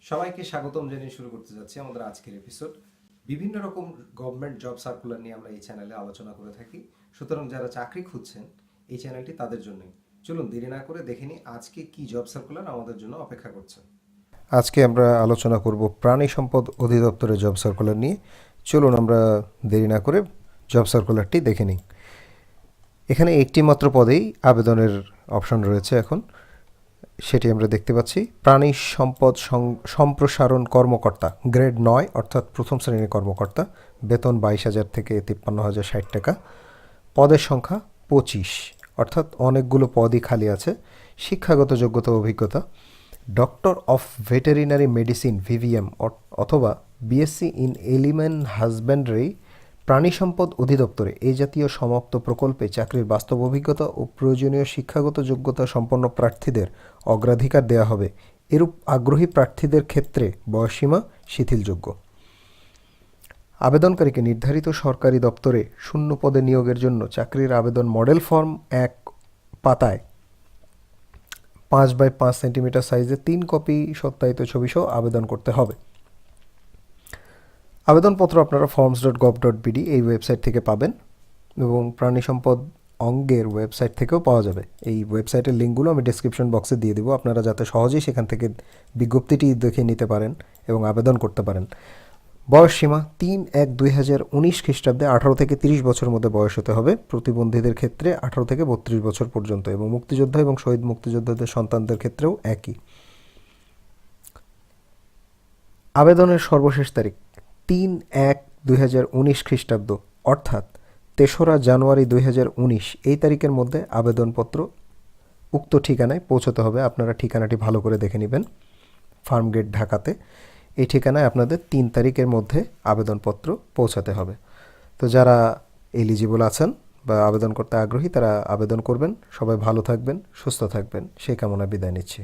সবাইকে স্বাগতম জানিয়ে শুরু করতে যাচ্ছি আমাদের আজকের এপিসোড। বিভিন্ন রকম গভর্নমেন্ট জব সার্কুলার নিয়ে আমরা এই চ্যানেলে আলোচনা করে থাকি। সুতরাং যারা চাকরি খুঁজছেন এই চ্যানেলটি তাদের জন্যই। চলুন দেরি না করে দেখে নিই আজকে কি জব সার্কুলার আমাদের জন্য অপেক্ষা করছে। আজকে আমরা আলোচনা করব প্রাণী সম্পদ অধিদপ্তরের জব সার্কুলার নিয়ে। চলুন আমরা দেরি না করে জব সার্কুলারটি দেখে নিই। এখানে একটি মাত্র পদেই আবেদনের অপশন রয়েছে এখন, সেটি আমরা দেখতে পাচ্ছি। প্রাণী সম্পদ সম্প্রসারণ কর্মকর্তা, গ্রেড 9 অর্থাৎ প্রথম শ্রেণীর কর্মকর্তা, বেতন 22,000 থেকে 53,060 টাকা। পদের সংখ্যা 25 অর্থাৎ অনেকগুলো পদই খালি আছে। শিক্ষাগত যোগ্যতা অভিজ্ঞতা ডক্টর অফ ভেটেরিনারি মেডিসিন ভিভিএম অথবা বিএসসি ইন এলিমেন্ট হাজব্যান্ডারি। প্রাণী সম্পদ অধিদপ্তরে এই জাতীয় সমাপ্ত প্রকল্পে চাকরির বাস্তব অভিজ্ঞতা ও প্রয়োজনীয় শিক্ষাগত যোগ্যতা সম্পন্ন প্রার্থীদের অগ্রাধিকার দেওয়া হবে। এরূপ আগ্রহী প্রার্থীদের ক্ষেত্রে বয়সসীমা শিথিলযোগ্য। আবেদনকারীকে নির্ধারিত সরকারি দপ্তরে শূন্য পদে নিয়োগের জন্য চাকরির আবেদন মডেল ফর্ম 1 পাতায় 5x5 সেন্টিমিটার সাইজে 3 কপি সত্যায়িত ছবি সহ আবেদন করতে হবে। আবেদনপত্র আপনারা forms.gov.bd এই ওয়েবসাইট থেকে পাবেন এবং প্রাণী সম্পদ অঙ্গের ওয়েবসাইট থেকেও পাওয়া যাবে। এই ওয়েবসাইটের লিঙ্কগুলো আমি ডেসক্রিপশন বক্সে দিয়ে দেবো, আপনারা যাতে সহজেই সেখান থেকে বিজ্ঞপ্তিটি দেখে নিতে পারেন এবং আবেদন করতে পারেন। বয়সসীমা 3/1/2019 খ্রিস্টাব্দে 18 থেকে 30 বছর মধ্যে বয়স হতে হবে। প্রতিবন্ধীদের ক্ষেত্রে 18 থেকে 32 বছর পর্যন্ত এবং মুক্তিযোদ্ধা এবং শহীদ মুক্তিযোদ্ধাদের সন্তানদের ক্ষেত্রেও একই। আবেদনের সর্বশেষ তারিখ 3/1/2019 খ্রিস্টাব্দ অর্থাৎ 3রা জানুয়ারি 2019 এই তারিখের মধ্যে আবেদনপত্র উক্ত ঠিকানায় পৌঁছতে হবে। আপনারা ঠিকানাটি ভালো করে দেখে নেবেন। ফার্মগেট, ঢাকাতে। এই ঠিকানায় আপনাদের 3 তারিখের মধ্যে আবেদনপত্র পৌঁছাতে হবে। তো যারা এলিজিবল আছেন বা আবেদন করতে আগ্রহী তারা আবেদন করবেন। সবাই ভালো থাকবেন, সুস্থ থাকবেন সেই কামনায় বিদায় নিচ্ছি।